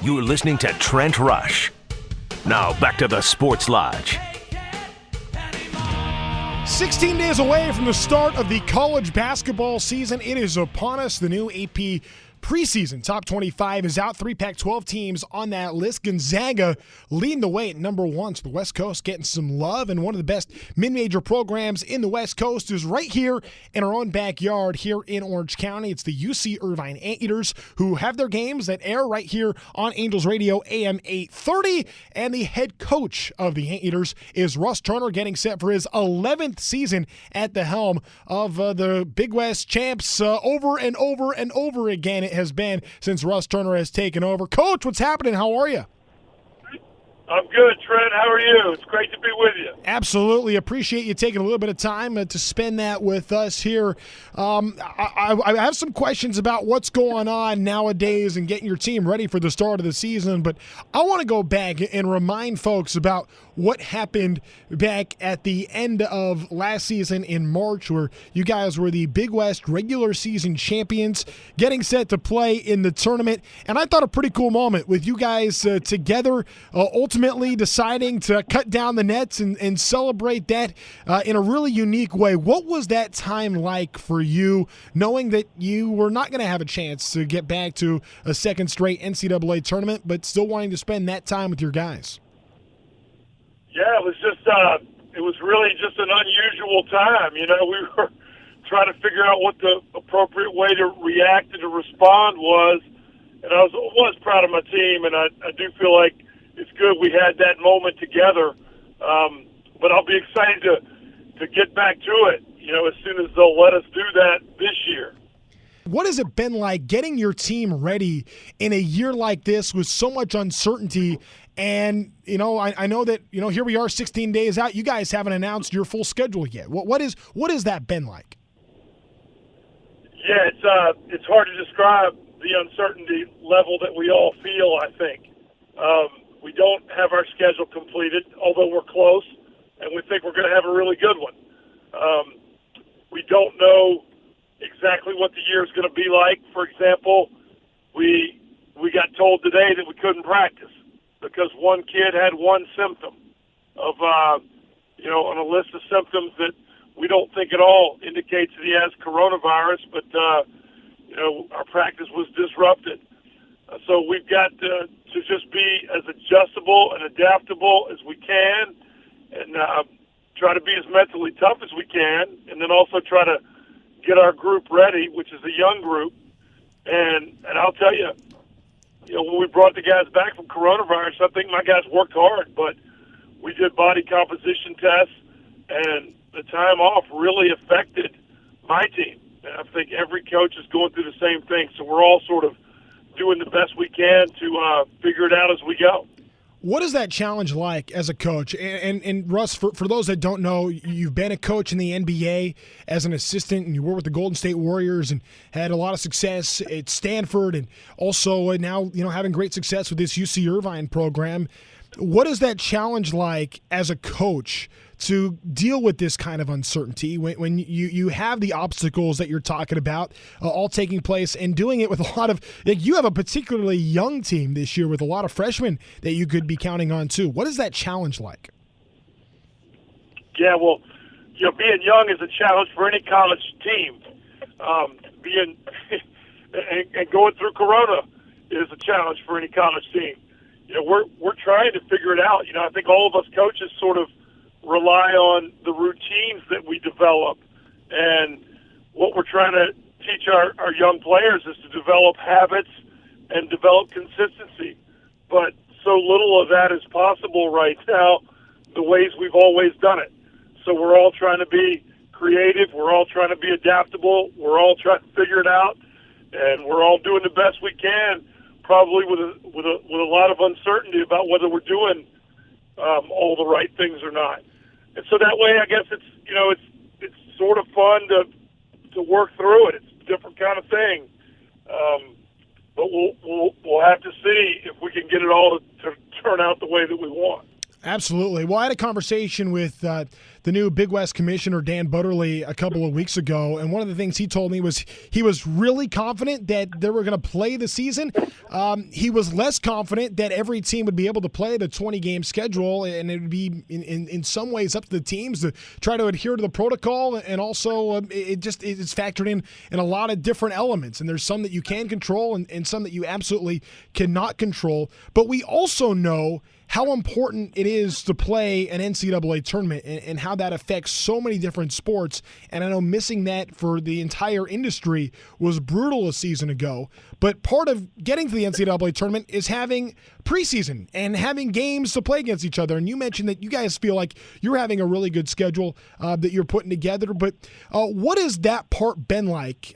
You're listening to Trent Rush. Now back to the Sports Lodge. 16 days away from the start of the college basketball season. It is upon us. The new AP preseason top 25 is out. 3 Pac-12 teams on that list. Gonzaga leading the way at number 1. So the West Coast getting some love, and one of the best mid-major programs in the West Coast is right here in our own backyard here in Orange County. It's the UC Irvine Anteaters, who have their games that air right here on Angels Radio AM830. And the head coach of the Anteaters is Russ Turner, getting set for his 11th season at the helm of the Big West champs over and over and over again. It has been since Russ Turner has taken over. Coach, what's happening? How are you? I'm good, Trent. How are you? It's great to be with you. Absolutely. Appreciate you taking a little bit of time to spend that with us here. I have some questions about what's going on nowadays and getting your team ready for the start of the season, but I want to go back and remind folks about what happened back at the end of last season in March, where you guys were the Big West regular season champions, getting set to play in the tournament. And I thought a pretty cool moment with you guys together, ultimately deciding to cut down the nets and celebrate that in a really unique way. What was that time like for you, knowing that you were not going to have a chance to get back to a second straight NCAA tournament, but still wanting to spend that time with your guys? Yeah, it was really just an unusual time. You know, we were trying to figure out what the appropriate way to react and to respond was. And I was proud of my team, and I do feel like it's good we had that moment together. But I'll be excited to get back to it, you know, as soon as they'll let us do that this year. What has it been like getting your team ready in a year like this with so much uncertainty? And, you know, I know that, you know, here we are 16 days out. You guys haven't announced your full schedule yet. What has that been like? Yeah, it's hard to describe the uncertainty level that we all feel, I think. We don't have our schedule completed, although we're close, and we think we're going to have a really good one. We don't know exactly what the year is going to be like. For example, we got told today that we couldn't practice because one kid had one symptom of, on a list of symptoms that we don't think at all indicates that he has coronavirus, but, our practice was disrupted. So we've got to just be as adjustable and adaptable as we can and try to be as mentally tough as we can, and then also try to get our group ready, which is a young group. And I'll tell you, when we brought the guys back from coronavirus, I think my guys worked hard, but we did body composition tests, and the time off really affected my team. And I think every coach is going through the same thing, so we're all sort of doing the best we can to figure it out as we go. What is that challenge like as a coach? And Russ, for those that don't know, you've been a coach in the NBA as an assistant, and you worked with the Golden State Warriors and had a lot of success at Stanford, and also now having great success with this UC Irvine program. What is that challenge like as a coach to deal with this kind of uncertainty when you have the obstacles that you're talking about all taking place and doing it with a lot of you have a particularly young team this year with a lot of freshmen that you could be counting on too. What is that challenge like? Yeah, well, being young is a challenge for any college team. Being and going through Corona is a challenge for any college team. We're trying to figure it out. I think all of us coaches sort of rely on the routines that we develop. And what we're trying to teach our young players is to develop habits and develop consistency. But so little of that is possible right now, the ways we've always done it. So we're all trying to be creative. We're all trying to be adaptable. We're all trying to figure it out. And we're all doing the best we can, probably with a lot of uncertainty about whether we're doing all the right things or not. And so that way, I guess it's sort of fun to work through it. It's a different kind of thing, but we'll have to see if we can get it all to turn out the way that we want. Absolutely. Well, I had a conversation with the new Big West Commissioner, Dan Butterly, a couple of weeks ago, and one of the things he told me was he was really confident that they were going to play the season. He was less confident that every team would be able to play the 20-game schedule, and it would be in some ways up to the teams to try to adhere to the protocol, and also it's factored in a lot of different elements, and there's some that you can control and some that you absolutely cannot control. But we also know how important it is to play an NCAA tournament and how that affects so many different sports. And I know missing that for the entire industry was brutal a season ago. But part of getting to the NCAA tournament is having preseason and having games to play against each other. And you mentioned that you guys feel like you're having a really good schedule that you're putting together. But what has that part been like,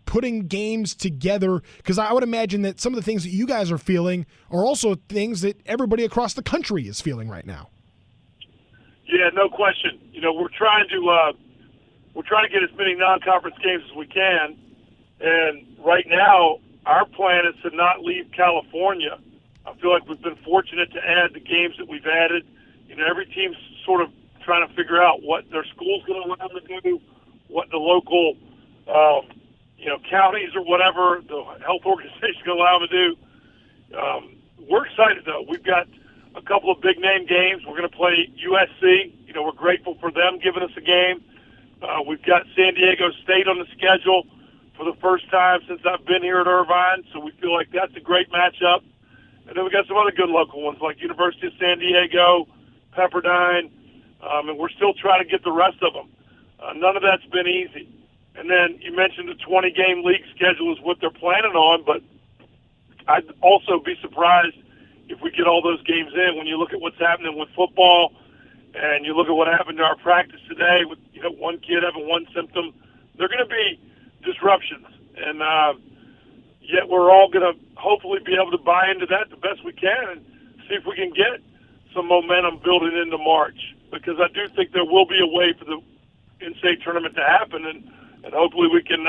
putting games together? Because I would imagine that some of the things that you guys are feeling are also things that everybody across the country is feeling right now. Yeah, no question. You know, we're trying to get as many non-conference games as we can, and right now our plan is to not leave California. I feel like we've been fortunate to add the games that we've added. You know, every team's sort of trying to figure out what their school's going to allow them to do, what the local, counties or whatever the health organization is going to allow them to do. We're excited, though. We've got a couple of big-name games. We're going to play USC. You know, we're grateful for them giving us a game. We've got San Diego State on the schedule for the first time since I've been here at Irvine, so we feel like that's a great matchup. And then we got some other good local ones like University of San Diego, Pepperdine, and we're still trying to get the rest of them. None of that's been easy. And then you mentioned the 20-game league schedule is what they're planning on, but I'd also be surprised if we get all those games in. When you look at what's happening with football and you look at what happened to our practice today with, one kid having one symptom, they're going to be disruptions. And yet we're all going to hopefully be able to buy into that the best we can and see if we can get some momentum building into March, because I do think there will be a way for the in-state tournament to happen, and hopefully we can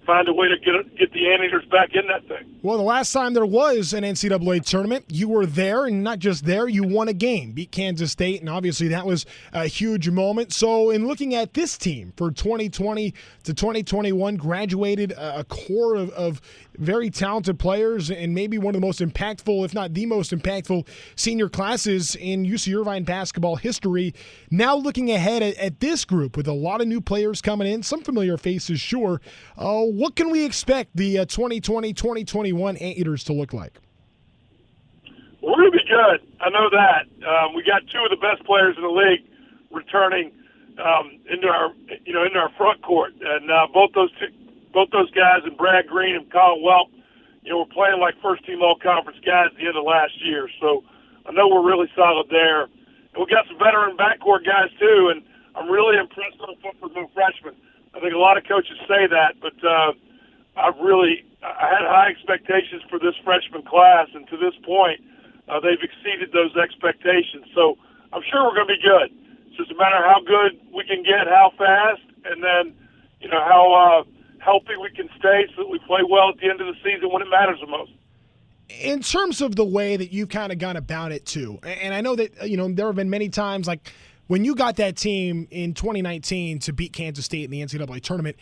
find a way to get the Anteaters back in that thing. Well, the last time there was an NCAA tournament, you were there, and not just there, you won a game, beat Kansas State, and obviously that was a huge moment. So in looking at this team for 2020 to 2021, graduated a core of very talented players and maybe one of the most impactful, if not the most impactful, senior classes in UC Irvine basketball history. Now looking ahead at this group with a lot of new players coming in, some familiar faces, sure. What can we expect the 2020-2021 Anteaters to look like? We're going to be good. I know that. We got two of the best players in the league returning into our front court, and both those guys, and Brad Green and Colin Welp, were playing like first-team all-conference guys at the end of last year. So I know we're really solid there. And we got some veteran backcourt guys too, and I'm really impressed with the freshmen. I think a lot of coaches say that, but I had high expectations for this freshman class, and to this point, they've exceeded those expectations. So I'm sure we're going to be good. It's just a matter of how good we can get, how fast, and then how healthy we can stay so that we play well at the end of the season when it matters the most. In terms of the way that you've kind of gone about it too, and I know that there have been many times like when you got that team in 2019 to beat Kansas State in the NCAA tournament,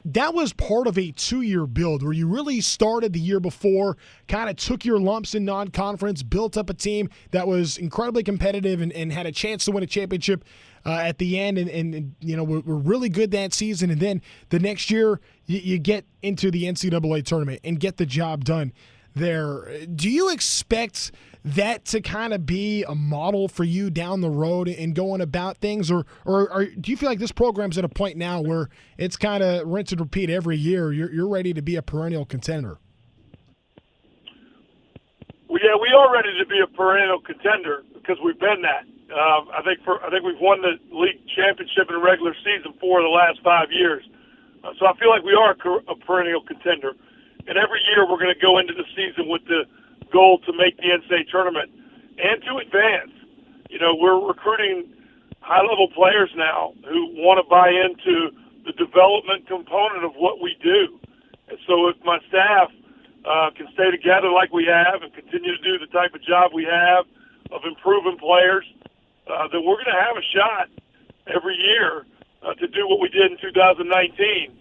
that was part of a 2-year build where you really started the year before, kind of took your lumps in non-conference, built up a team that was incredibly competitive and had a chance to win a championship at the end, and we're really good that season. And then the next year you get into the NCAA tournament and get the job done there. Do you expect that to kind of be a model for you down the road and going about things, or do you feel like this program's at a point now where it's kind of rinse and repeat every year? You're ready to be a perennial contender. Well, yeah, we are ready to be a perennial contender because we've been that. I think we've won the league championship in the regular season 4 of the last 5 years. So I feel like we are a perennial contender. And every year we're going to go into the season with the goal to make the NCAA tournament and to advance. We're recruiting high-level players now who want to buy into the development component of what we do. And so if my staff can stay together like we have and continue to do the type of job we have of improving players, that we're going to have a shot every year to do what we did in 2019.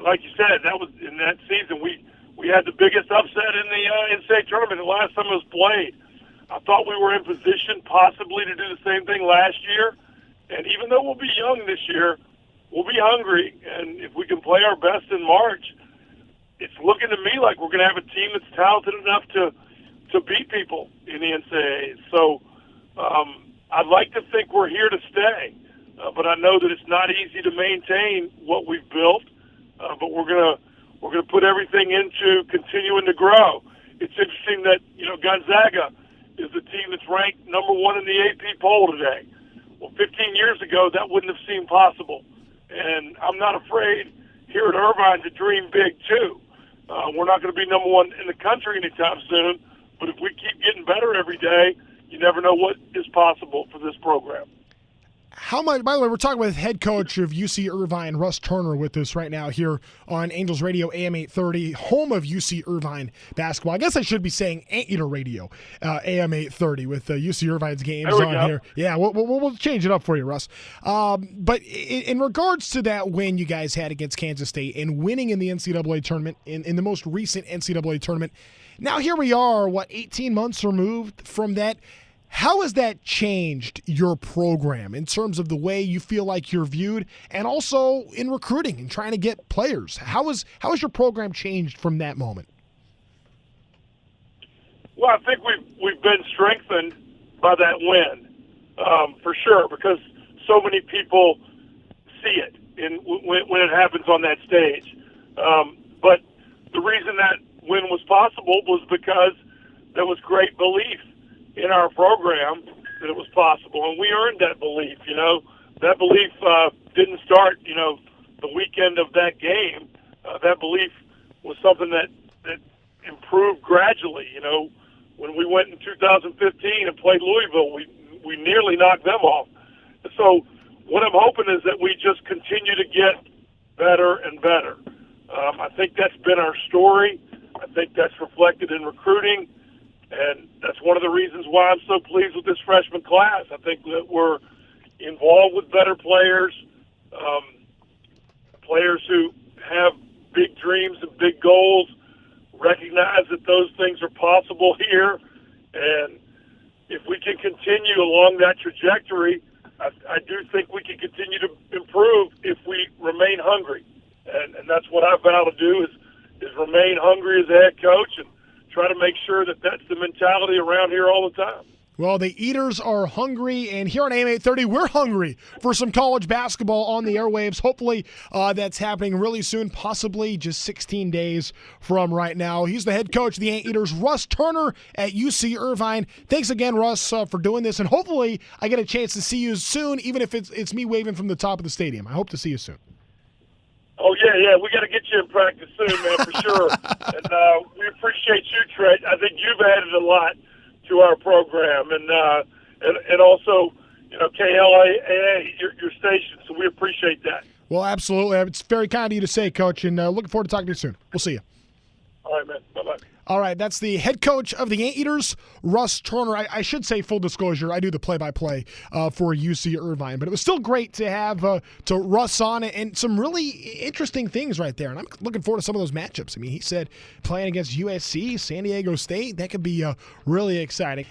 Like you said, that was in that season we had the biggest upset in the NCAA tournament the last time it was played. I thought we were in position possibly to do the same thing last year. And even though we'll be young this year, we'll be hungry. And if we can play our best in March, it's looking to me like we're going to have a team that's talented enough to beat people in the NCAA. So I'd like to think we're here to stay. But I know that it's not easy to maintain what we've built. But we're gonna put everything into continuing to grow. It's interesting that Gonzaga is the team that's ranked number 1 in the AP poll today. Well, 15 years ago that wouldn't have seemed possible, and I'm not afraid here at Irvine to dream big too. We're not going to be number 1 in the country anytime soon, but if we keep getting better every day, you never know what is possible for this program. How much? By the way, we're talking with head coach of UC Irvine, Russ Turner, with us right now here on Angels Radio, AM830, home of UC Irvine basketball. I guess I should be saying Anteater Radio, AM830, with UC Irvine's games on here. Yeah, we'll change it up for you, Russ. But in regards to that win you guys had against Kansas State and winning in the NCAA tournament, in the most recent NCAA tournament, now here we are, 18 months removed from that. How has that changed your program in terms of the way you feel like you're viewed, and also in recruiting and trying to get players? How has your program changed from that moment? Well, I think we've been strengthened by that win, for sure, because so many people see it when it happens on that stage. But the reason that win was possible was because there was great belief in our program that it was possible, and we earned that belief. That belief didn't start, the weekend of that game. That belief was something that improved gradually. When we went in 2015 and played Louisville, we nearly knocked them off. So what I'm hoping is that we just continue to get better and better. I think that's been our story. I think that's reflected in recruiting. And that's one of the reasons why I'm so pleased with this freshman class. I think that we're involved with better players, players who have big dreams and big goals, recognize that those things are possible here. And if we can continue along that trajectory, I do think we can continue to improve if we remain hungry. And that's what I vow to do is remain hungry as a head coach and try to make sure that that's the mentality around here all the time. Well, the Eaters are hungry, and here on AM830, we're hungry for some college basketball on the airwaves. Hopefully that's happening really soon, possibly just 16 days from right now. He's the head coach of the Anteaters, Russ Turner at UC Irvine. Thanks again, Russ, for doing this, and hopefully I get a chance to see you soon, even if it's me waving from the top of the stadium. I hope to see you soon. Oh, yeah, we got to get you in practice soon, man, for sure. And we appreciate you, Trey. I think you've added a lot to our program, and also, KLAA, your station, so we appreciate that. Well, absolutely. It's very kind of you to say, Coach, and looking forward to talking to you soon. We'll see you. All right, man. Bye-bye. All right, that's the head coach of the Anteaters, Russ Turner. I should say, full disclosure, I do the play-by-play for UC Irvine, but it was still great to have to Russ on and some really interesting things right there, and I'm looking forward to some of those matchups. I mean, he said playing against USC, San Diego State, that could be really exciting.